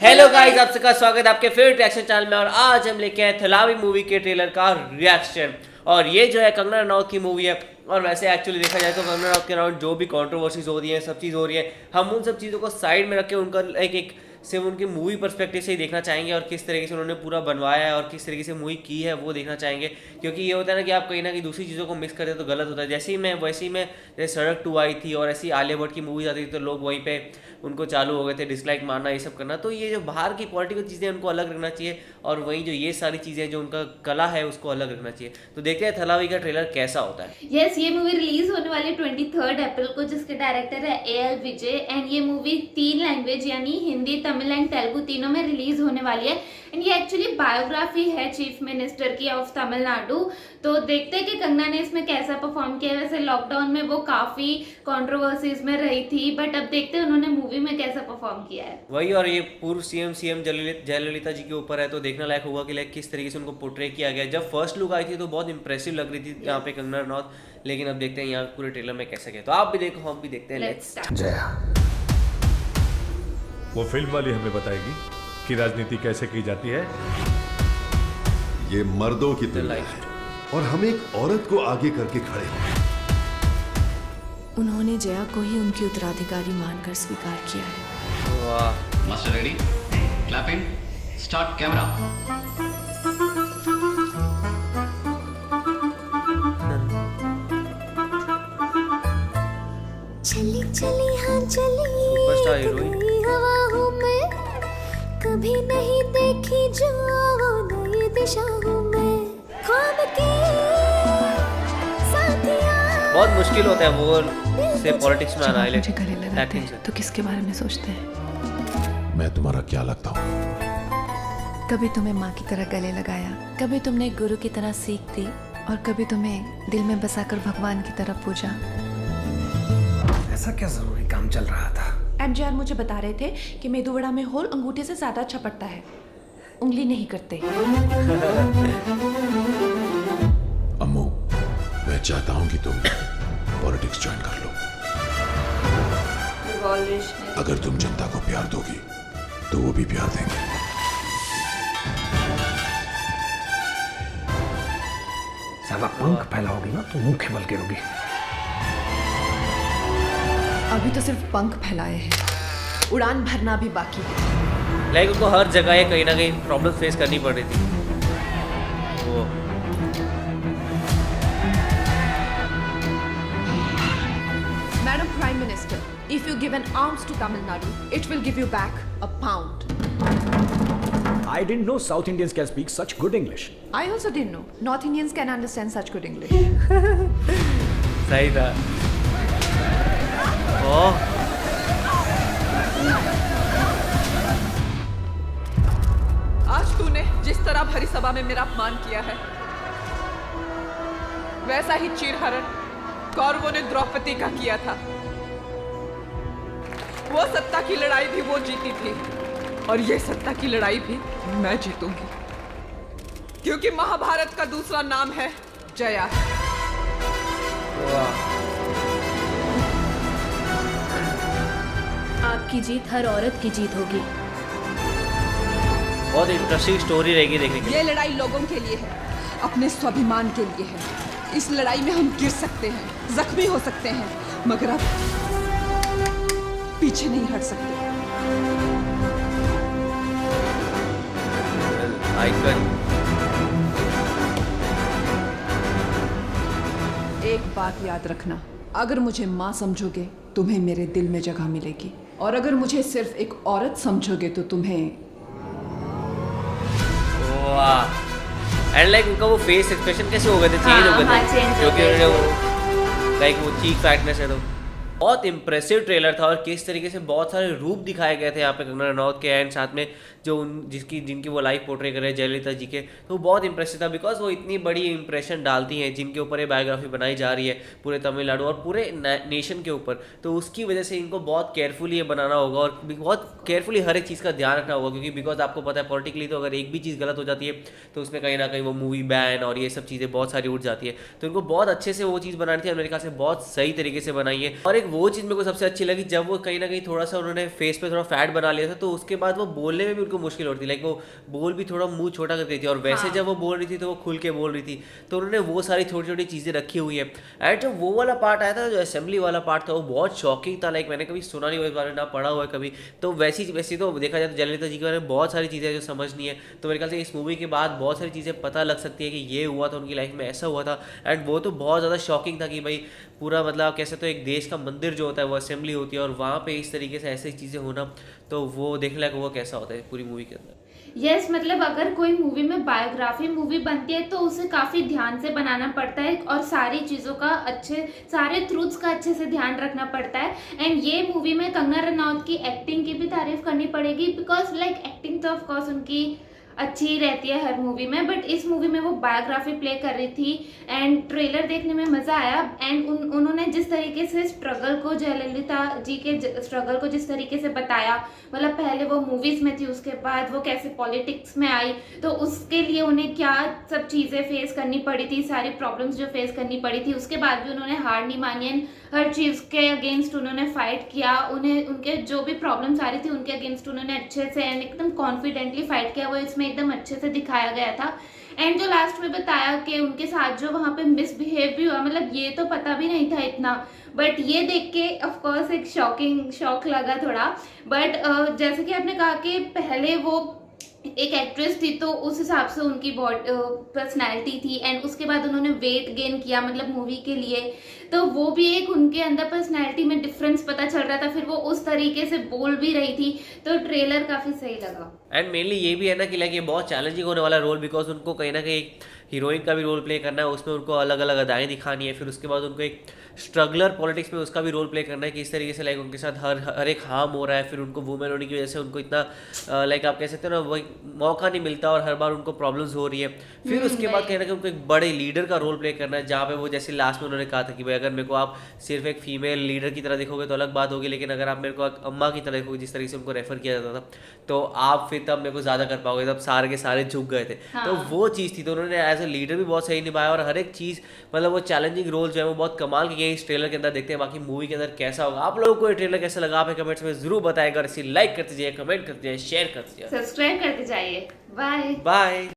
Hello guys, आप सबका स्वागत है आपके फेवरेट रिएक्शन चैनल में। और आज हम लेके आए थलावी मूवी के ट्रेलर का रिएक्शन। और ये जो है कंगना रनौत की मूवी है। और वैसे एक्चुअली देखा जाए तो कंगना रनौत के अराउंड जो भी कंट्रोवर्सीज हो रही है, सब चीज़ हो रही है, हम उन सब चीज़ों को साइड में रख के उनका एक सिर्फ उनकी मूवी पर्सपेक्टिव से ही देखना चाहेंगे और किस तरीके से उन्होंने पूरा बनवाया है और किस तरीके से मूवी की है वो देखना चाहेंगे। क्योंकि ये होता है ना कि आप कहीं ना कहीं दूसरी चीज़ों को मिक्स करते हैं तो गलत होता है। जैसे ही मैं वैसे ही मैं जैसे सड़क 2 आई थी और ऐसी आलिया भट्ट की मूवीज आती थी तो लोग वहीं पे उनको चालू हो गए थे डिसलाइक मारना, ये सब करना। तो ये जो बाहर की पॉलिटिकल चीज़ें उनको अलग रखना चाहिए और वहीं जो ये सारी चीज़ें जो उनका कला है उसको अलग रखना चाहिए। तो देखते हैं थलावी का ट्रेलर कैसा होता है। यस, ये मूवी रिलीज होने वाली है 23 अप्रैल को, जिसके डायरेक्टर है AL विजय। एंड ये मूवी 3 लैंग्वेज यानी हिंदी, तमिल एंड तेलुगु तीनों में रिलीज होने वाली है। एंड ये एक्चुअली बायोग्राफी है चीफ मिनिस्टर की ऑफ तमिलनाडु। तो देखते हैं कि कंगना ने इसमें कैसा परफॉर्म किया। वैसे लॉकडाउन में वो काफी कंट्रोवर्सीज में रही थी, बट अब देखते हैं उन्होंने मूवी में कैसा परफॉर्म किया है। वही, और ये पूर्व सीएम जयललिता जी के ऊपर है तो देखना लायक होगा कि लाइक किस तरीके से उनको पोर्ट्रे किया गया। जब फर्स्ट लुक आई थी तो बहुत इंप्रेसिव लग रही थी यहाँ पे कंगना रनौत, लेकिन अब देखते हैं यहाँ पूरे ट्रेलर में कैसा गया। तो आप भी देखो, हम भी देखते हैं। Let's start. जया, वो फिल्म वाली हमें बताएगी कि राजनीति कैसे की जाती है। ये मर्दों की तुलना है और हम एक औरत को आगे करके खड़े हैं। उन्होंने जया को ही उनकी उत्तराधिकारी मानकर स्वीकार किया है। वाह, master ready, clapping, start camera. चली चली हाँ चली सुपरस्टार हीरोइन। हवा हूँ मैं, कभी नहीं देखी जो वो नई दिशा हूँ मैं, ख्वाब की साथिया। बहुत मुश्किल होता है वो से पॉलिटिक्स में आना है, मुझे गले लगाते एक्टिंग से। हैं तो किसके बारे में सोचते हैं? मैं तुम्हारा क्या लगता हूँ? कभी तुम्हें माँ की तरह गले लगाया, कभी तुमने गुरु की तरह सीख दी और कभी तुम्हें दिल में बसाकर भगवान की तरह पूजा। ऐसा क्या जरूरी काम चल रहा था? एमजीआर मुझे बता रहे थे कि मेदू वड़ा में होल अंगूठे से ज्यादा अच्छा पड़ता है, उंगली नहीं करते। अम्मू, मैं चाहता हूँ कि तुम पॉलिटिक्स ज्वाइन कर लो। अगर तुम जनता को प्यार दोगी तो वो भी प्यार देंगे। साला पंख फैलाओगी ना तो मुंह के बल गिरोगी। अभी तो सिर्फ पंख फैलाए हैं, उड़ान भरना भी बाकी है। लाइक उनको हर जगह ये कहीं ना कहीं प्रॉब्लम फेस करनी पड़ रही थी। वो Madam Prime Minister, if you give an ounce to Tamil Nadu, it will give you back a pound. I didn't know South Indians can speak such good English. I also didn't know North Indians can understand such good English. सही था। ओह, आज तूने जिस तरह भरी सभा में मेरा अपमान किया है, वैसा ही चीरहरण कौरवों ने द्रौपदी का किया था। वो सत्ता की लड़ाई भी वो जीती थी और ये सत्ता की लड़ाई भी मैं जीतूंगी, क्योंकि महाभारत का दूसरा नाम है जया। वाह, आपकी जीत हर औरत की जीत होगी। बहुत इंटरेस्टिंग स्टोरी रहेगी देखने के लिए। ये लड़ाई लोगों के लिए है, अपने स्वाभिमान के लिए है। इस लड़ाई में हम गिर सकते हैं, जख्मी हो सकते हैं, मगर अब पीछे नहीं हट सकते। आइकन। एक बात याद रखना, अगर मुझे माँ समझोगे तुम्हें मेरे दिल में जगह मिलेगी, और अगर मुझे सिर्फ एक औरत समझोगे तो तुम्हें। वाह, एंड लाइक उनका वो फेस एक्सप्रेशन कैसे हो गए थे, चेंज हो गए हाँ, थे change हो क्योंकि गए उन्होंने वो लाइक वो चीक फैटनेस है। तो बहुत इंप्रेसिव ट्रेलर था और किस तरीके से बहुत सारे रूप दिखाए गए थे यहाँ पे कंगना रनौत के, एंड साथ में जो जिनकी वो लाइफ पोर्ट्रे कर रहे हैं जयललिता जी के, तो बहुत इंप्रेसिव था। बिकॉज वो इतनी बड़ी इंप्रेशन डालती हैं जिनके ऊपर ये बायोग्राफी बनाई जा रही है पूरे तमिलनाडु और पूरे नेशन के ऊपर। तो उसकी वजह से इनको बहुत केयरफुली ये बनाना होगा और बहुत केयरफुली हर एक चीज़ का ध्यान रखना होगा, क्योंकि बिकॉज आपको पता है पॉलिटिकली तो अगर एक भी चीज़ गलत हो जाती है तो उसमें कहीं ना कहीं वो मूवी बैन और ये सब चीज़ें बहुत सारी उठ जाती है। तो इनको बहुत अच्छे से वो चीज़ बनानी थी और मेरे ख्याल से बहुत सही तरीके से बनाई है। और एक एंड वो चीज़ मेरे को सबसे अच्छी लगी जब वो कहीं ना कहीं थोड़ा सा उन्होंने फेस पे थोड़ा फैट बना लिया था, तो उसके बाद वो बोलने में भी उनको मुश्किल होती थी, लाइक वो बोल भी थोड़ा मुंह छोटा करती थी, और वैसे जब वो बोल रही थी तो वो खुल के बोल रही थी, तो उन्होंने वो सारी छोटी छोटी चीज़ें रखी हुई है। एंड जब वो वाला पार्ट आया था, जो असेंबली वाला पार्ट था, वो बहुत शॉकिंग था, लाइक मैंने कभी सुना नहीं हुआ इस बारे में, ना पढ़ा हुआ है कभी, तो वैसी तो देखा जाए तो जयललिता जी के बारे में बहुत सारी चीज़ें जो समझनी है, तो मेरे ख्याल से इस मूवी के बाद बहुत सारी चीज़ें पता लग सकती है कि ये हुआ था उनकी लाइफ में, ऐसा हुआ था। एंड वो तो बहुत ज़्यादा शॉकिंग था कि भाई पूरा मतलब कैसे, तो एक देश का मंदिर जो होता है वो असेंबली होती है, और वहाँ पे इस तरीके से ऐसी चीज़ें होना, तो वो देखने लायक वो कैसा होता है पूरी मूवी के अंदर। यस मतलब अगर कोई मूवी में बायोग्राफी मूवी बनती है तो उसे काफ़ी ध्यान से बनाना पड़ता है, और सारी चीज़ों का सारे ट्रूथ्स का अच्छे से ध्यान रखना पड़ता है। एंड ये मूवी में कंगना रनौत की एक्टिंग की भी तारीफ करनी पड़ेगी, बिकॉज लाइक एक्टिंग तो ऑफ कोर्स उनकी अच्छी ही रहती है हर मूवी में, बट इस मूवी में वो बायोग्राफी प्ले कर रही थी। एंड ट्रेलर देखने में मज़ा आया। एंड उन्होंने जिस तरीके से स्ट्रगल को, जयललिता जी के स्ट्रगल को जिस तरीके से बताया, मतलब पहले वो मूवीज़ में थी, उसके बाद वो कैसे पॉलिटिक्स में आई, तो उसके लिए उन्हें क्या सब चीज़ें फेस करनी पड़ी थी, सारी प्रॉब्लम्स जो फेस करनी पड़ी थी, उसके बाद भी उन्होंने हार नहीं मानी एंड हर चीज़ के अगेंस्ट उन्होंने फाइट किया। उन्हें उनके जो भी प्रॉब्लम्स आ रही थी उनके अगेंस्ट उन्होंने अच्छे से एंड एकदम कॉन्फिडेंटली फाइट किया, वो इसमें एकदम अच्छे से दिखाया गया था। एंड जो लास्ट में बताया कि उनके साथ जो वहाँ पे मिसबिहेव भी हुआ, मतलब ये तो पता भी नहीं था इतना, बट ये देख के ऑफ कोर्स एक शॉक लगा थोड़ा। बट जैसे कि आपने कहा कि पहले वो एक एक्ट्रेस थी तो उस हिसाब से उनकी पर्सनैलिटी थी, एंड उसके बाद उन्होंने वेट गेन किया मतलब मूवी के लिए, तो वो भी एक उनके अंदर पर्सनैलिटी में डिफरेंस पता चल रहा था, फिर वो उस तरीके से बोल भी रही थी, तो ट्रेलर काफ़ी सही लगा। एंड मेनली ये भी है ना कि लाइक ये बहुत चैलेंजिंग होने वाला रोल, बिकॉज उनको कहीं ना कहीं हीरोइन का भी रोल प्ले करना है, उसमें उनको अलग अलग अदाएँ दिखानी है, फिर उसके बाद उनको एक स्ट्रगलर पॉलिटिक्स में उसका भी रोल प्ले करना है कि इस तरीके से लाइक उनके साथ हर एक हार्म हो रहा है, फिर उनको वुमेन होने की वजह से उनको इतना लाइक आप कह सकते हो ना वही मौका नहीं मिलता, और हर बार उनको प्रॉब्लम्स हो रही है। फिर उसके बाद कहीं ना कहीं उनको एक बड़े लीडर का रोल प्ले करना है, जहाँ पे वो जैसे लास्ट में उन्होंने कहा था कि भाई अगर मेरे को आप सिर्फ एक फीमेल लीडर की तरह देखोगे तो अलग बात होगी, लेकिन अगर आप मेरे को एक अम्मा की तरह देखोगे, जिस तरीके से उनको रेफर किया जाता था, तो आप फिर तब मेरे को ज़्यादा कर पाओगे, तब सारे के सारे झुक गए थे। तो वो चीज़ थी, तो उन्होंने एज ए लीडर भी बहुत सही निभाया, और हर एक चीज़ मतलब वो चैलेंजिंग रोल जो है वो बहुत कमाल की है। इस ट्रेलर के अंदर देखते हैं बाकी मूवी के अंदर कैसा होगा। आप लोगों को ये ट्रेलर कैसा लगा आप कमेंट्स में जरूर बताएगा, और इसे लाइक करते जाइए, कमेंट करते जाइए, शेयर करते जाइए, सब्सक्राइब करते जाइए। Bye bye.